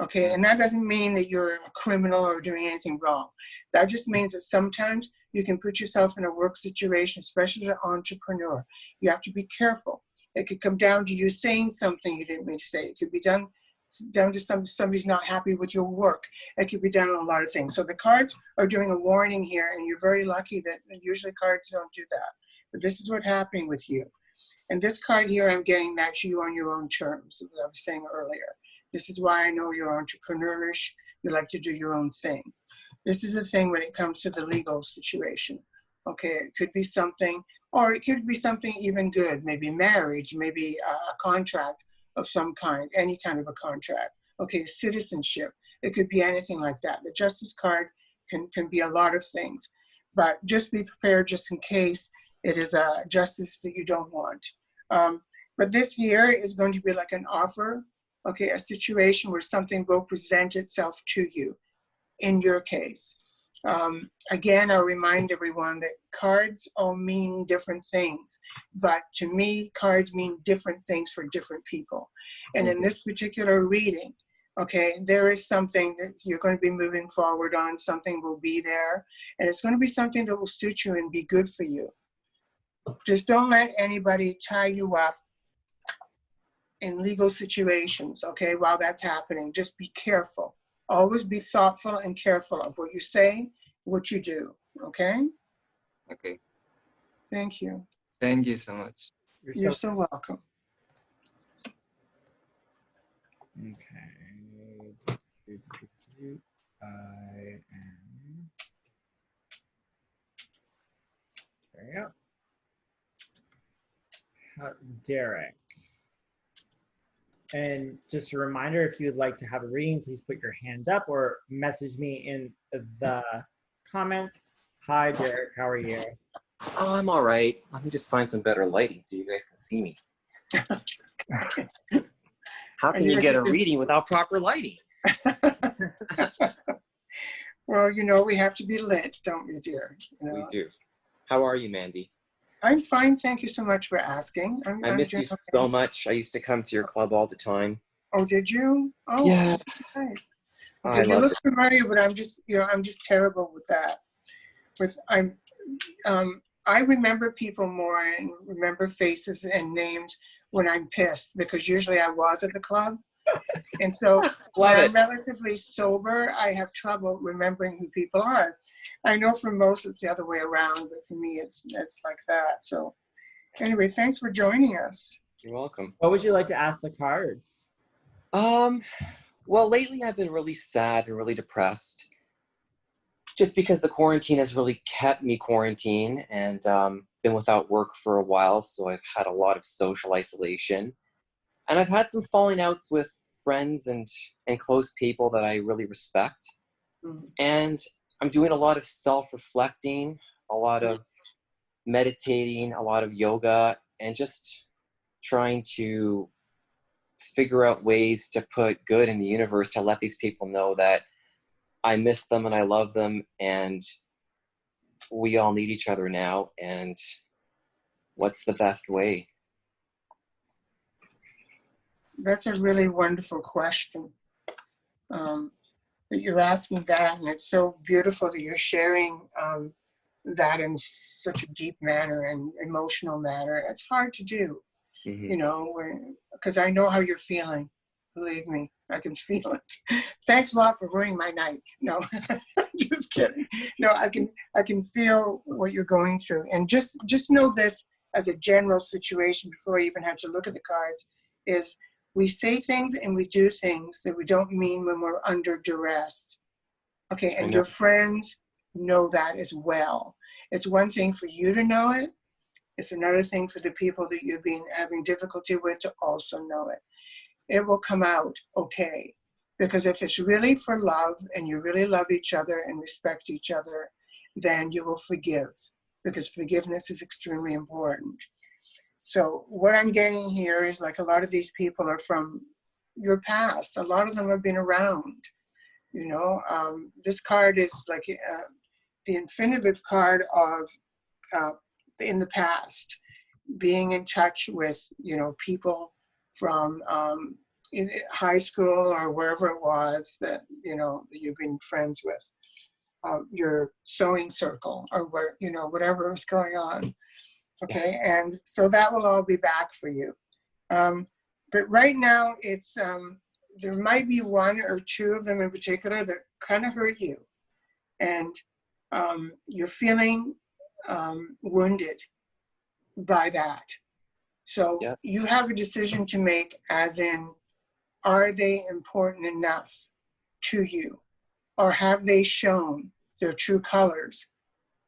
Okay, and that doesn't mean that you're a criminal or doing anything wrong. That just means that sometimes you can put yourself in a work situation, especially as an entrepreneur. You have to be careful. It could come down to you saying something you didn't mean to say. It could be down to somebody's not happy with your work. It could be down to a lot of things. So the cards are doing a warning here, and you're very lucky that usually cards don't do that. But this is what's happening with you. And this card here, I'm getting that's you on your own terms, as I was saying earlier. This is why I know you're entrepreneurish. You like to do your own thing. This is the thing when it comes to the legal situation. Okay, it could be something, or it could be something even good, maybe marriage, maybe a contract of some kind, any kind of a contract. Okay, citizenship, it could be anything like that. The Justice card can be a lot of things, but just be prepared just in case it is a justice that you don't want. But this here is going to be like an offer, okay, a situation where something will present itself to you in your case. Again, I'll remind everyone that cards all mean different things, but to me, cards mean different things for different people. And in this particular reading, okay, there is something that you're going to be moving forward on, something will be there, and it's going to be something that will suit you and be good for you. Just don't let anybody tie you up in legal situations, okay, while that's happening. Just be careful. Always be thoughtful and careful of what you say, what you do, okay? Okay. Thank you. Thank you so much. You're so welcome. Okay. I am. There you go. Derek. And just a reminder, if you would like to have a reading, please put your hand up or message me in the comments. Hi, Derek. How are you? Oh, I'm all right. Let me just find some better lighting so you guys can see me. How can you get a reading without proper lighting? Well, you know, we have to be lit, don't we, dear? You know? We do. How are you, Mandy? I'm fine. Thank you so much for asking. I miss you so much. I used to come to your club all the time. Oh, did you? Oh, yeah. Nice. Okay, you look familiar, but I'm just, you know, I'm just terrible with that. I remember people more and remember faces and names when I'm pissed, because usually I was at the club. And so when I'm relatively sober, I have trouble remembering who people are. I know for most it's the other way around, but for me it's like that. So anyway, thanks for joining us. You're welcome. What would you like to ask the cards? Well, lately I've been really sad and really depressed, just because the quarantine has really kept me quarantined, and been without work for a while, so I've had a lot of social isolation. And I've had some falling outs with friends and close people that I really respect. And I'm doing a lot of self-reflecting, a lot of meditating, a lot of yoga, and just trying to figure out ways to put good in the universe to let these people know that I miss them and I love them, and we all need each other now, and what's the best way? That's a really wonderful question. That you're asking that, and it's so beautiful that you're sharing that in such a deep manner and emotional manner. It's hard to do, you know, because I know how you're feeling. Believe me, I can feel it. Thanks a lot for ruining my night. No, just kidding. No, I can feel what you're going through. And just know this as a general situation before I even have to look at the cards is we say things and we do things that we don't mean when we're under duress. Okay, and your friends know that as well. It's one thing for you to know it. It's another thing for the people that you've been having difficulty with to also know it. It will come out okay. Because if it's really for love and you really love each other and respect each other, then you will forgive, because forgiveness is extremely important. So what I'm getting here is like a lot of these people are from your past. A lot of them have been around. You know, this card is like the infinitive card of in the past, being in touch with, you know, people from in high school or wherever it was that, you know, that you've been friends with, your sewing circle or where, you know, whatever is going on. Okay, and so that will all be back for you. But right now it's, there might be one or two of them in particular that kind of hurt you. And you're feeling wounded by that. So you have a decision to make, as in, are they important enough to you? Or have they shown their true colors?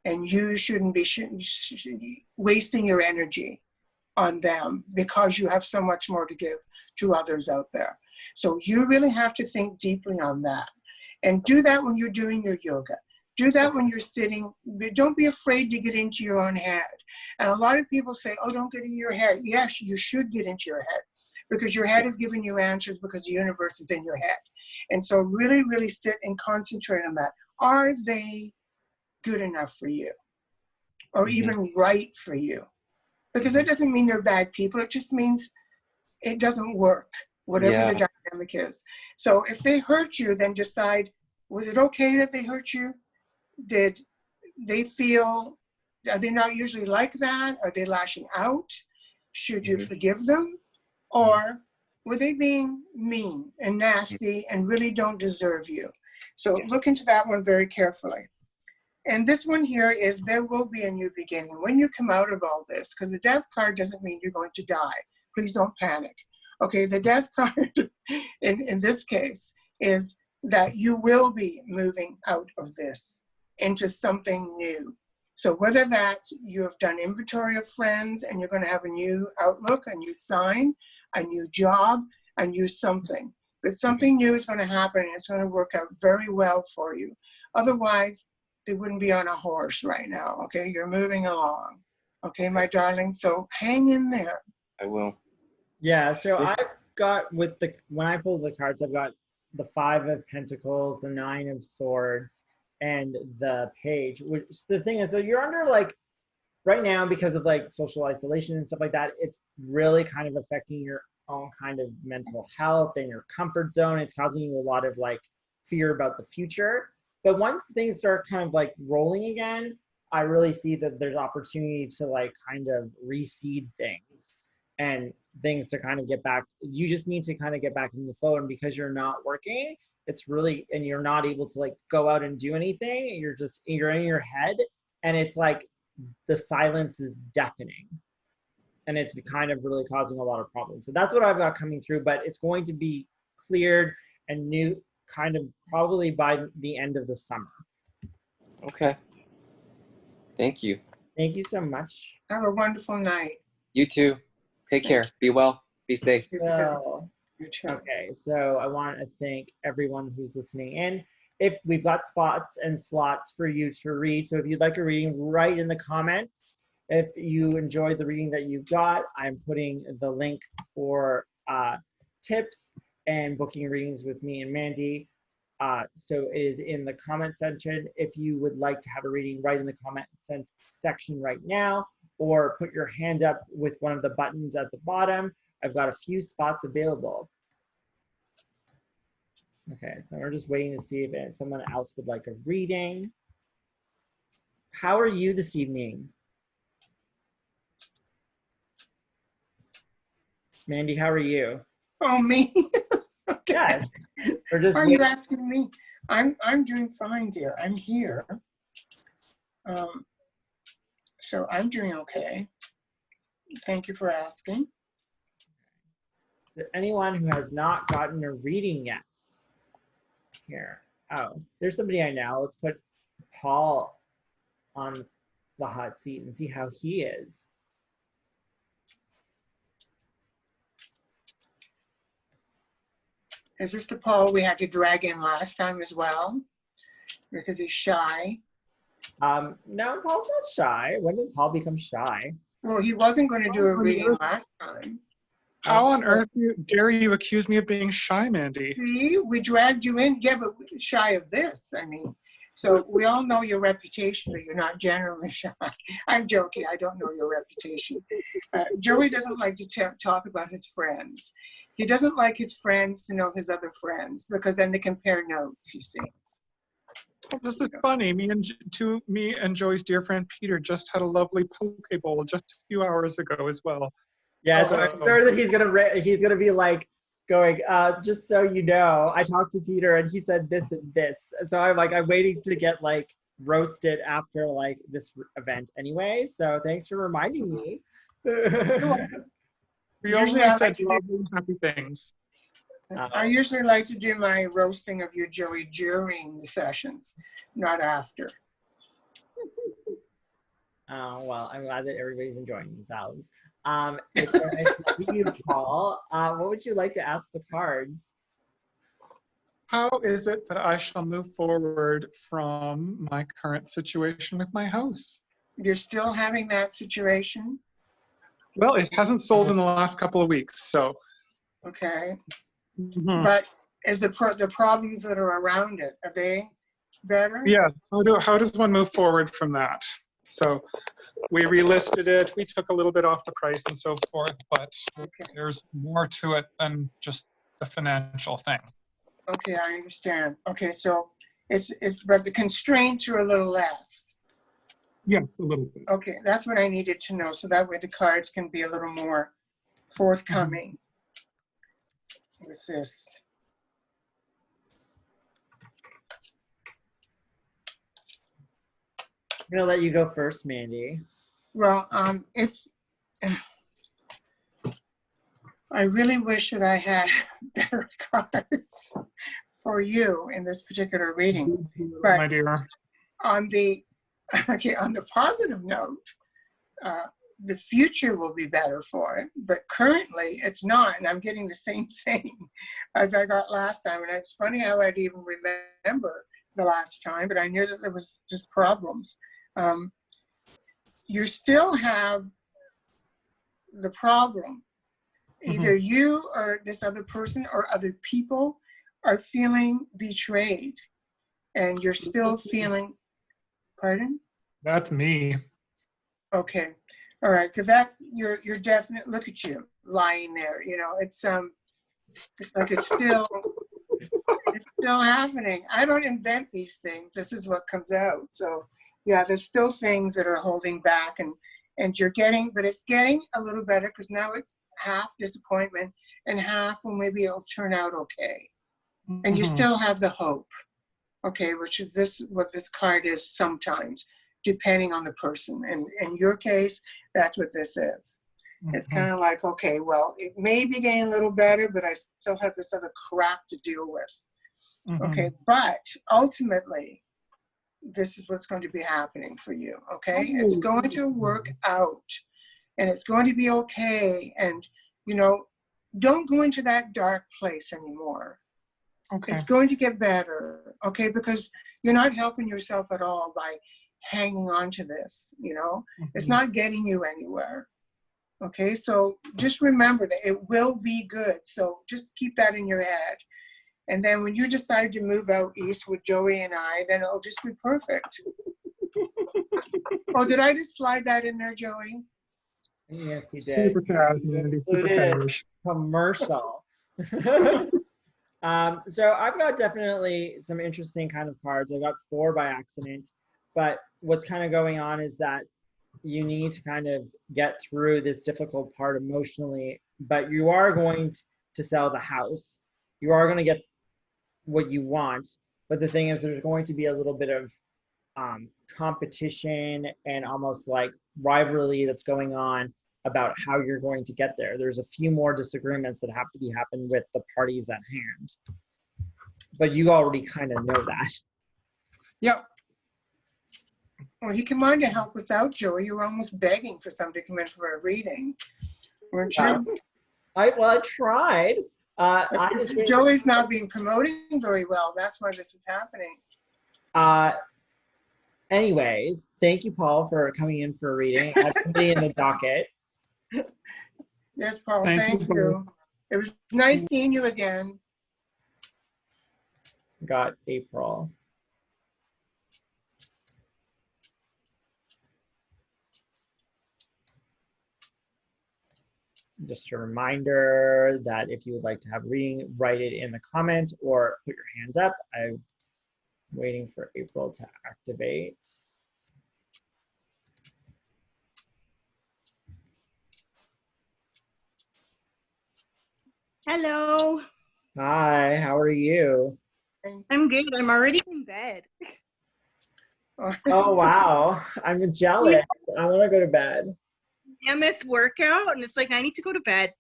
And you shouldn't be wasting your energy on them because you have so much more to give to others out there. So you really have to think deeply on that. And do that when you're doing your yoga. Do that when you're sitting. Don't be afraid to get into your own head. And a lot of people say, oh, don't get in your head. Yes, you should get into your head, because your head is giving you answers because the universe is in your head. And so really, really sit and concentrate on that. Are they good enough for you? Or even right for you? Because that doesn't mean they're bad people. It just means it doesn't work, whatever the dynamic is. So if they hurt you, then decide, was it okay that they hurt you? Did they feel, are they not usually like that? Are they lashing out? Should you forgive them? Or were they being mean and nasty and really don't deserve you? So look into that one very carefully. And this one here is, there will be a new beginning. When you come out of all this, because the death card doesn't mean you're going to die. Please don't panic. Okay, the death card in this case is that you will be moving out of this into something new. So whether that's you have done inventory of friends and you're going to have a new outlook, a new sign, a new job, a new something. But something new is going to happen and it's going to work out very well for you. Otherwise, they wouldn't be on a horse right now, okay? You're moving along, okay, my darling? So hang in there. I will. Yeah, so I've got, with the, when I pull the cards, I've got the 5 of Pentacles, the 9 of Swords, and the Page. Which the thing is, so you're under, like, right now, because of like social isolation and stuff like that, it's really kind of affecting your own kind of mental health and your comfort zone. It's causing you a lot of like fear about the future. But once things start kind of like rolling again, I really see that there's opportunity to like kind of reseed things and things to kind of get back. You just need to kind of get back in the flow. And because you're not working, it's really, and you're not able to like go out and do anything, you're in your head, and it's like the silence is deafening. And it's kind of really causing a lot of problems. So that's what I've got coming through, but it's going to be cleared and new kind of probably by the end of the summer. Okay. Thank you. Thank you so much. Have a wonderful night. You too. Take care. Be well. Be safe. So, okay, so I want to thank everyone who's listening in. If we've got spots and slots for you to read, so if you'd like a reading, write in the comments. If you enjoyed the reading that you got, I'm putting the link for tips and booking readings with me and Mandy. So it is in the comment section. If you would like to have a reading, write in the comment section right now, or put your hand up with one of the buttons at the bottom. I've got a few spots available. Okay, so we're just waiting to see if someone else would like a reading. How are you this evening? Mandy, how are you? Oh, me? Yes. Or just Are wait. you asking me? I'm doing fine, dear. I'm here. So I'm doing okay. Thank you for asking. Is there anyone who has not gotten a reading yet? Here. Oh, there's somebody I know. Let's put Paul on the hot seat and see how he is. Is this the Paul we had to drag in last time as well? Because he's shy. No, Paul's not shy. When did Paul become shy? Well, he wasn't going to do a reading last time. How on earth dare you accuse me of being shy, Mandy? See, we dragged you in. Yeah, but shy of this, I mean. So we all know your reputation, but you're not generally shy. I'm joking. I don't know your reputation. Joey doesn't like to talk about his friends. He doesn't like his friends to know his other friends because then they compare notes, you see. Oh, this is funny. Me and Joey's dear friend Peter just had a lovely poke bowl just a few hours ago as well. Yeah, so I'm sure that he's gonna be like going, just so you know, I talked to Peter and he said this and this. So I'm waiting to get like roasted after like this event anyway. So thanks for reminding me. We usually said lovely, happy things. I usually like to do my roasting of you, Joey, during the sessions, not after. Oh, well, I'm glad that everybody's enjoying themselves. It's nice to see you, Paul. What would you like to ask the cards? How is it that I shall move forward from my current situation with my house? You're still having that situation? Well, it hasn't sold in the last couple of weeks, so. Okay. Mm-hmm. But is the problems that are around it, are they better? Yeah, how does one move forward from that? So we relisted it, we took a little bit off the price and so forth, but there's more to it than just the financial thing. Okay, I understand. Okay, so but the constraints are a little less. Yeah, a little bit. Okay, that's what I needed to know, so that way the cards can be a little more forthcoming with this. I'm gonna let you go first, Mandy. Well, I really wish that I had better cards for you in this particular reading. But my dear. On the positive note, the future will be better for it, but currently it's not, and I'm getting the same thing as I got last time. And it's funny how I'd even remember the last time, but I knew that there was just problems. You still have the problem. Either you or this other person or other people are feeling betrayed, and you're still feeling, pardon? That's me. Okay, all right, because that's you're definite. Look at you lying there. You know, it's like it's still happening. I don't invent these things. This is what comes out. So yeah, there's still things that are holding back, and you're getting, but it's getting a little better because now it's half disappointment and half, well, maybe it'll turn out okay. And you still have the hope, okay, which is what this card is sometimes, depending on the person. And in your case, that's what this is. It's kind of like, okay, well, it may be getting a little better, but I still have this other crap to deal with. Okay, but ultimately, this is what's going to be happening for you, okay? It's going to work out, and it's going to be okay. And, you know, don't go into that dark place anymore. Okay. It's going to get better, okay? Because you're not helping yourself at all by hanging on to this, you know? It's not getting you anywhere, okay? So just remember that it will be good. So just keep that in your head. And then when you decide to move out east with Joey and I, then it'll just be perfect. Oh, did I just slide that in there, Joey? Yes, you did. Super cash, Mandy. Super cash. Commercial. So I've got definitely some interesting kind of cards. I got 4 by accident, but what's kind of going on is that you need to kind of get through this difficult part emotionally, but you are going to sell the house. you are going to get what you want. But the thing is, there's going to be a little bit of competition and almost like rivalry that's going on about how you're going to get there. There's a few more disagreements that have to happen with the parties at hand. But you already kind of know that. Yep. Well, he came on to help us out, Joey. You were almost begging for somebody to come in for a reading, weren't you? I tried. Joey's not being promoting very well. That's why this is happening. Anyways, thank you, Paul, for coming in for a reading. I have somebody in the docket. Yes, Paul, Thank you. It was nice seeing you again. Got April. Just a reminder that if you would like to have a reading, write it in the comment or put your hands up. I'm waiting for April to activate. Hello. Hi, how are you? I'm good. I'm already in bed. Oh, wow. I'm jealous. I want to go to bed. Mammoth workout, and it's like, I need to go to bed.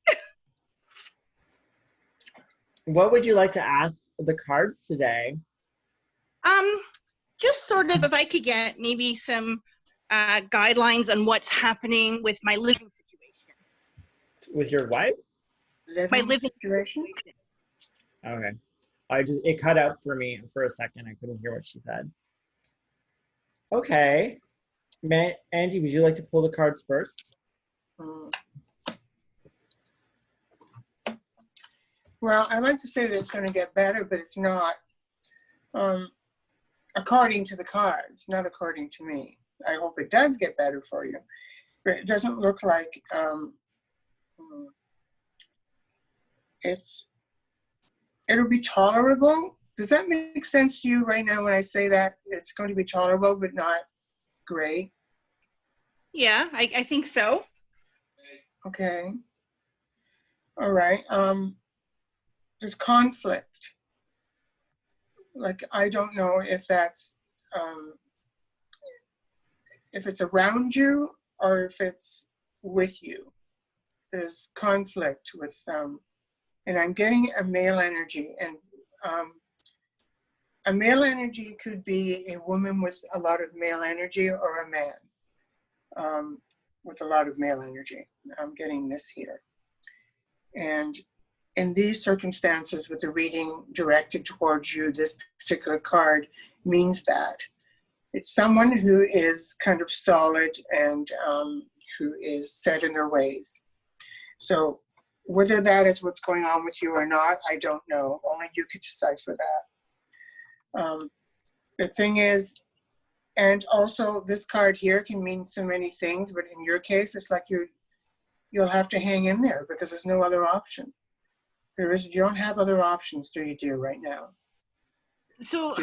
What would you like to ask the cards today? Just sort of if I could get maybe some guidelines on what's happening with my living situation. With your wife? My living situation? Okay. It cut out for me for a second. I couldn't hear what she said. Okay. Angie, would you like to pull the cards first? Well, I like to say that it's going to get better, but it's not. According to the cards, not according to me. I hope it does get better for you, but it doesn't look like it'll be tolerable. Does that make sense to you right now when I say that it's going to be tolerable but not great? Yeah, I think so. Okay. All right. There's conflict. Like, I don't know if that's, if it's around you or if it's with you. There's conflict with, and I'm getting a male energy, and a male energy could be a woman with a lot of male energy or a man with a lot of male energy. I'm getting this here. And in these circumstances, with the reading directed towards you, this particular card means that it's someone who is kind of solid and who is set in their ways. So whether that is what's going on with you or not, I don't know. Only you could decipher that. The thing is, and also this card here can mean so many things, but in your case, it's like you'll have to hang in there because there's no other option. You don't have other options, do you, dear, right now? So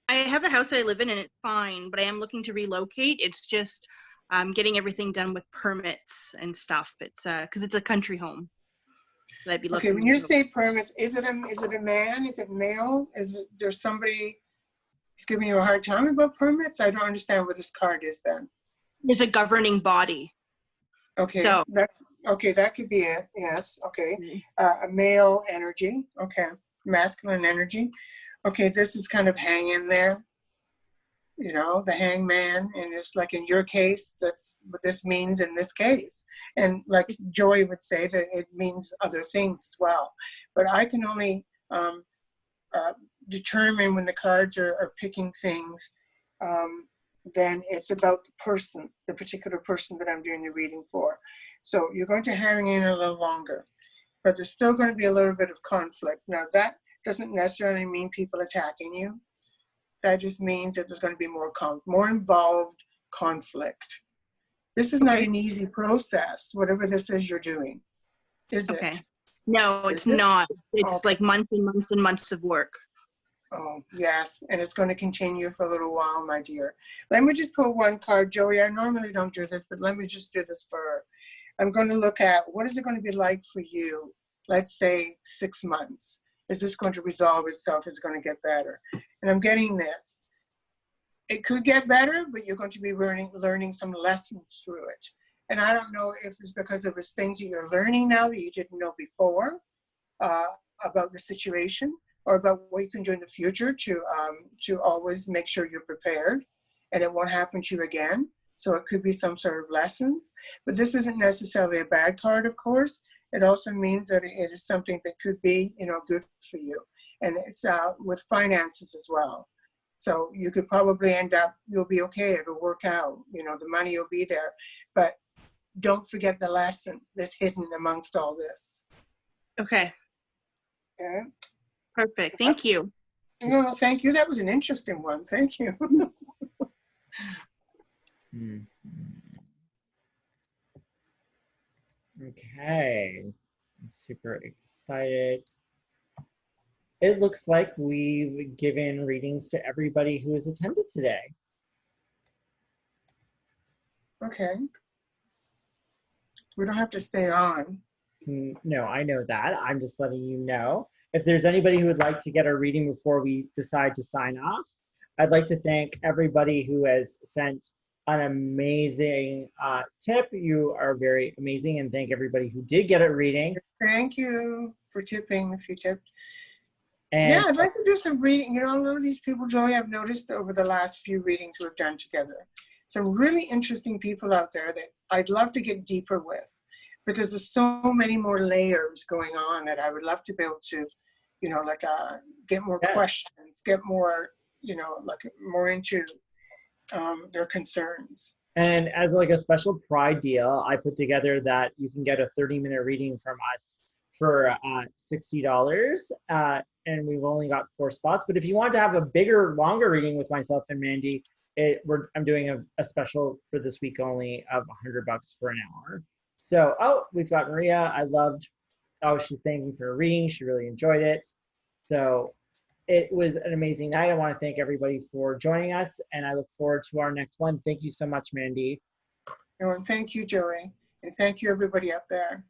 I have a house that I live in and it's fine, but I am looking to relocate. It's just getting everything done with permits and stuff. It's because it's a country home. So I'd be looking. Okay, when you say permits, is it a man? Is it male? There's somebody who's giving you a hard time about permits? I don't understand what this card is then. There's a governing body. Okay. So that could be it. Yes. Okay. A male energy. Okay. Masculine energy. Okay. This is kind of hang in there. You know, the hangman, and it's like in your case, that's what this means in this case. And like Joey would say, that it means other things as well. But I can only determine when the cards are picking things. Then it's about the person, the particular person that I'm doing the reading for. So you're going to hang in a little longer, but there's still going to be a little bit of conflict. Now that doesn't necessarily mean people attacking you. That just means that there's going to be more involved conflict. This is not an easy process, whatever this is you're doing, is it? No, it's not. It's like months and months and months of work. Oh, yes, and it's going to continue for a little while, my dear. Let me just pull one card, Joey. I normally don't do this, but let me just do this for her. I'm going to look at what is it going to be like for you, let's say 6 months. Is this going to resolve itself? Is it going to get better? And I'm getting this. It could get better, but you're going to be learning some lessons through it. And I don't know if it's because it was things that you're learning now that you didn't know before about the situation, or about what you can do in the future to always make sure you're prepared and it won't happen to you again. So it could be some sort of lessons, but this isn't necessarily a bad card, of course. It also means that it is something that could be, you know, good for you. And it's with finances as well. So you could probably end up, you'll be okay, it'll work out, you know, the money will be there, but don't forget the lesson that's hidden amongst all this. Okay. Okay. Perfect. Thank you. No, thank you. That was an interesting one. Thank you. Okay. I'm super excited. It looks like we've given readings to everybody who has attended today. Okay. We don't have to stay on. No, I know that. I'm just letting you know. If there's anybody who would like to get a reading before we decide to sign off, I'd like to thank everybody who has sent an amazing tip. You are very amazing, and thank everybody who did get a reading. Thank you for tipping if you tipped. And yeah, I'd like to do some reading. You know, a lot of these people, Joey, I've noticed over the last few readings we've done together. Some really interesting people out there that I'd love to get deeper with, because there's so many more layers going on that I would love to be able to, you know, like get more questions, get more, you know, like more into their concerns. And as like a special pride deal, I put together that you can get a 30-minute reading from us for $60. And we've only got 4 spots. But if you want to have a bigger, longer reading with myself and Mandy, I'm doing a special for this week only of $100 for an hour. So, oh, we've got Maria. She's thanking me for her reading. She really enjoyed it. So it was an amazing night. I want to thank everybody for joining us, and I look forward to our next one. Thank you so much, Mandy. And thank you, Joey. And thank you, everybody up there.